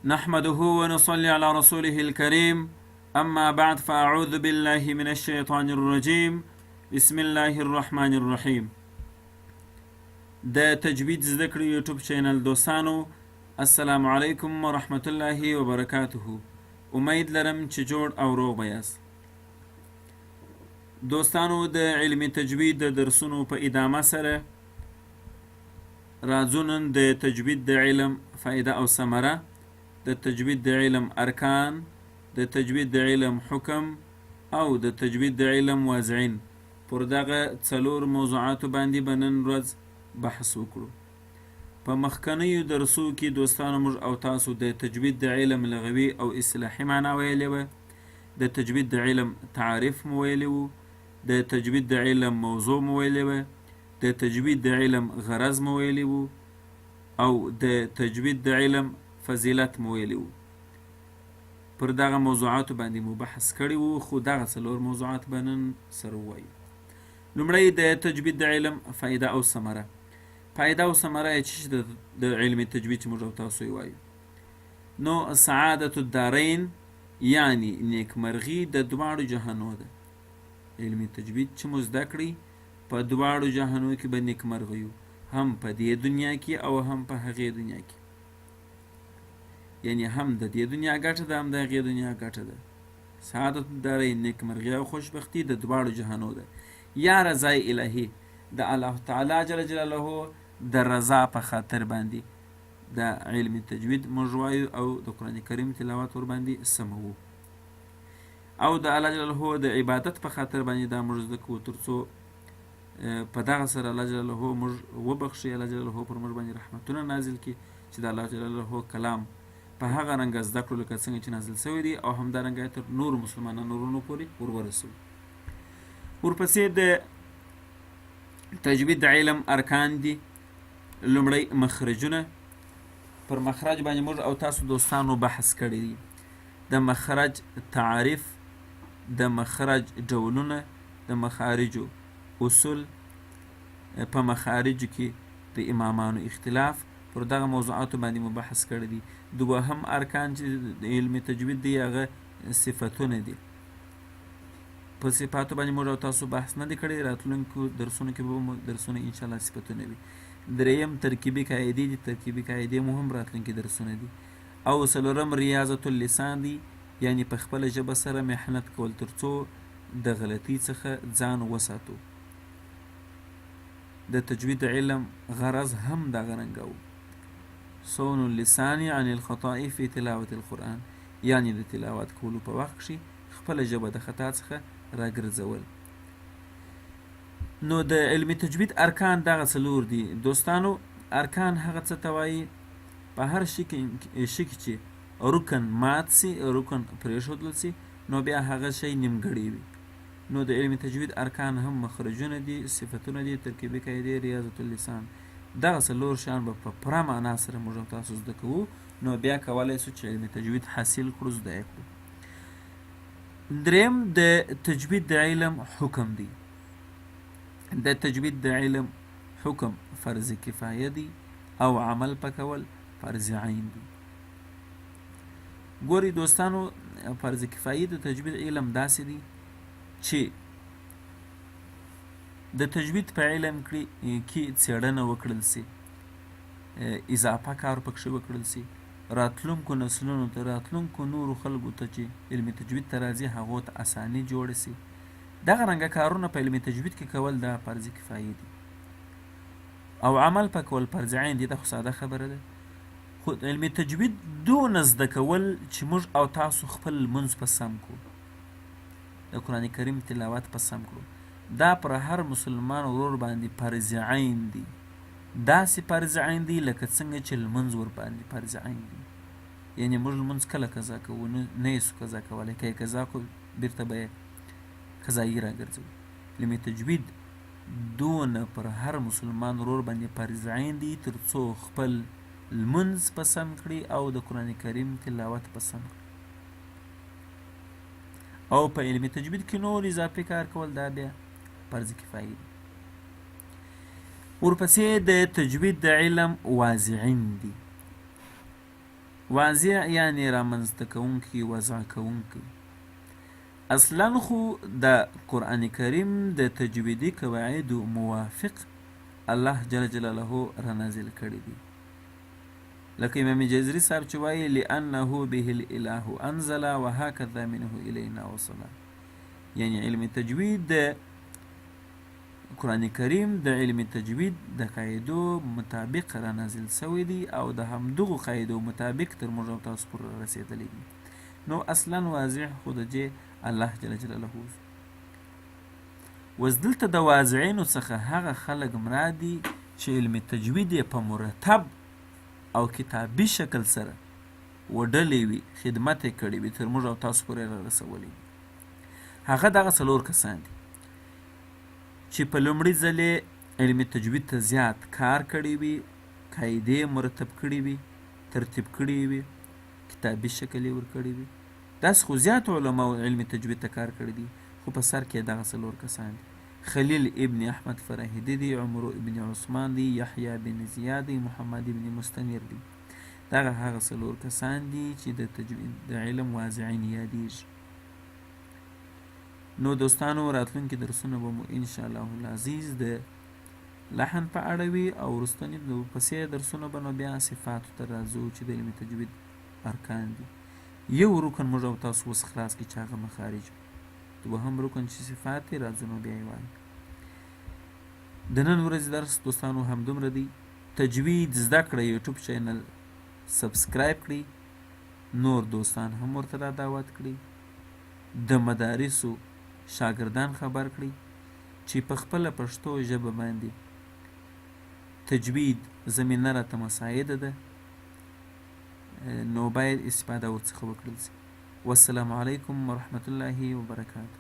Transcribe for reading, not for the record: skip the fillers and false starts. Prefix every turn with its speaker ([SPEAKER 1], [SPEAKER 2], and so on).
[SPEAKER 1] نحمده ونصلي على رسوله الكريم أما بعد فأعوذ بالله من الشيطان الرجيم بسم الله الرحمن الرحيم. د تجوید زده کړې یوټیوب چینل دوستانو، السلام علیکم ورحمة الله وبرکاته. امید لرم چې جوړ او روغ به یاست. دوستانو، د علم تجوید د درسونو په ادامه سره راځو نن د تجوید د علم فائده او ثمره، د تجوید د علم ارکان، د تجوید د علم حکم او د تجوید د علم وازعین. پر دغه څلور موضوعاتو باندې به نن ورځ بحث وکړو. په مخکنیو درسو کې دوستانو موږ او تاسو د تجوید د علم لغوي او اصطلاحي معنا ویلې وه، د تجوید د علم تعریف مو ویلی و، د تجوید د علم موضوع مو ویلې وه، د تجوید د علم غرض مو ویلی و او د تجوید د علم فضیلت مو ویلی و. پر دغه موضوعاتو باندې مو بحث کړی و، خو دغه څلور موضوعات به نن سره ووایو. لومړی د تجوید د علم فایده او ثمره. فایده او ثمره یې چې د علم تجوید چې موږ او تاسو یې وایو، نو سعادت الدارین یعنی نیکمرغي د دواړو جهانو ده. علم تجوید چې مو زده کړئ په دواړو جهانو کې به نیکمرغي یو، هم په دې دنیا کې او هم په هغې دنیا کې. یعنی هم د دې دنیا ګټه ده، هم د هغې دنیا ګټه ده. سعادت الدارین نیکمرغي او خوشبختي د دواړو جهانو ده. یا رضای الهي د الله تعالی جل جلاله د رضا په خاطر باندې د علم تجوید موږ وایو او د قرآن کریم تلاوت ور باندې سموو، او د الله جلاله د عبادت په خاطر باندې دا موږ زده کوو، تر څو په دغه سره الله جلاله موږ وبخښي، الله جلاله پر موږ باندې رحمتونه نازل کړي، چې د الله جلاله کلام په هغه رنګه زده کړو لکه څنګه چې نازل شوی دی، او همدارنګه تر نورو مسلمانانو ورونو پورې ور ورسوو. ورپسې د تجوید د علم ارکان دي. لومړی مخرجونه. پر مخرج باندې موږ او تاسو دوستانو بحث کړی دی. د مخرج تعریف، د مخرج ډولونه، د مخارجو اصول، په مخارجو کې د امامانو اختلاف، پر دغه موضوعاتو باندې مو بحث کړی دی. دوهم ارکان چې د علم تجوید دی هغه صفتونه دي. په صفاتو باندې موږ او تاسو بحث نه دی کړی، راتلونکو درسونو کې به مو درسونه انشاءالله صفتونه وي. دریم ترکیبي قاعدې دي، ترکیبي قاعدې مو هم راتلونکي درسونه دي. او څلورم ریاضة اللسان دی، یعنی په خپله ژبه سره محنت کول تر څو د غلطۍ څخه ځان وساتو. د تجوید علم غرض هم دغه رنګه و، صون اللسان عن الخطأ فی تلاوة القرآن، یعنی د تلاوت کولو په وخت کښې خپله ژبه د خطا څخه راګرځول. نو د علم تجوید ارکان دغه څلور دي. دوستانو، ارکان هغه څه ته وایي په هر شي کې چې رکن مات سي، رکن پرېښودل سي، نو بیا هغه شی نیمګړی وي. نو د علم تجوید ارکان هم مخرجونه دي، صفتونه دي، ترکیبي قاعدې، ریاضة اللسان. دغه څلور شیان به په پوره معنا سره موږ او تاسو زده کوو، نو بیا کولی سو چې علم تجوید حاصل کړو، زده یې کړو. دریم د تجوید د علم حکم دی. د تجوید د علم حکم فرض کفایه دی او عمل پکول فرض عین دی. ګوري دوستانو، فرض کفایه د تجوید علم داسې دی چې د تجوید په علم کې څېړنه وکړل سي، اضافه کار پکښې وکړل سي، راتلونکو نسلونو ته، راتلونکو نورو خلکو ته چې علم تجوید ته راځي هغو ته اساني جوړه سي. دغه رنګه کارونه په علم تجوید کې کول دا فرض کفایي دي، او عمل په کول فرض عین دي. دا خو ساده خبره ده، خو علم تجوید دونه زده کول چې موږ او تاسو خپل لمونځ په سم کړو، د قرآن کریم تلاوت په سم کړو، دا پر هر مسلمان ورور باندې فرض عین دي. داسې فرض عین دی لکه څنګه چې لمونځ ور باندې فرض عین دی. یعنی موږ لمونځ کله قضا کوو، نه یې سو قضا کولی، که یې قضا کړو بیرته به یې قضایي راګرځوو. علم تجوید دونه پر هر مسلمان ورور باندې فرض عین دی تر څو خپل لمونځ په سم کړي او د قرآن کریم تلاوت په سم کړي. او په علم تجوید کې نور اضافي کار کول دا بیا فرض کفایي دی. ورپسې د تجوید د علم وازعین دي. واضع یعنې رامنځته کوونکی، وضع کوونکی. اصلا خو د قرآن کریم د تجویدي قواعدو موافق الله جل جلاله را نازل کړي دي. لکه امام جزري صاحب چې وایي لأنه به الاله انزل وهكذا منه الینا وصلا، یعنی علم تجوید د قرآن کریم د علم تجوید د قاعدو مطابق را نازل سوی دی او د همدغو قاعدو مطابق تر موږ او تاسو پورې رسېدلی دي. نو اصلا واضح خو د جې الله جل جلاله. اوس دلته د واضعینو څخه هغه خلک مراد دي چې علم تجوید یې په مرتب او کتابي شکل سره وډلې وي، خدمت یې کړی وي، تر موږ او تاسو پورې را رسولی وي. هغه دغه 4 کسان دي چې په لومړي ځل علم تجوید ته زیات کار کړی وي، قاعدې مرتب کړي وي، ترتیب کړي وي، کتابي شکل یې ورکړی وي. داسې خو زیات علماو علم تجوید ته کار کړی دي، خو په سر کې دغه 4 کسان دي. خلیل ابن احمد فراهیدی دی، عمرو ابن عثمان دی، یحیی بن زیاد دی، محمد ابن مستنیر دی. دغه هغه 4 کسان دي چې د تجوید د علم واضعین یادیږي. نو دوستانو راتلونکي درسونه به مو انشاءالله العزیز د لحن په اړه وي او وروستني پسې درسونه به نو بیا صفاتو ته راځو چې د علم تجوید ارکان دي. یو رکن موږ او تاسو اوس خلاص کړي چې هغه مخارج، دوهم رکن چې صفات یې راځو نو بیا یې وایو. د نن ورځې درس دوستانو همدومره دی. تجوید زده کړه یوټیوب چینل سبسکرایب کړئ، نور دوستان هم ورته را دعوت کړئ، د مدارسو شاګردان خبر کړئ چې په خپله پښتو ژبه باندې تجوید زمینه راته مساعده ده، نو باید استفاده ورڅخه وکړل شي. والسلام علیکم ورحمة الله وبرکاته.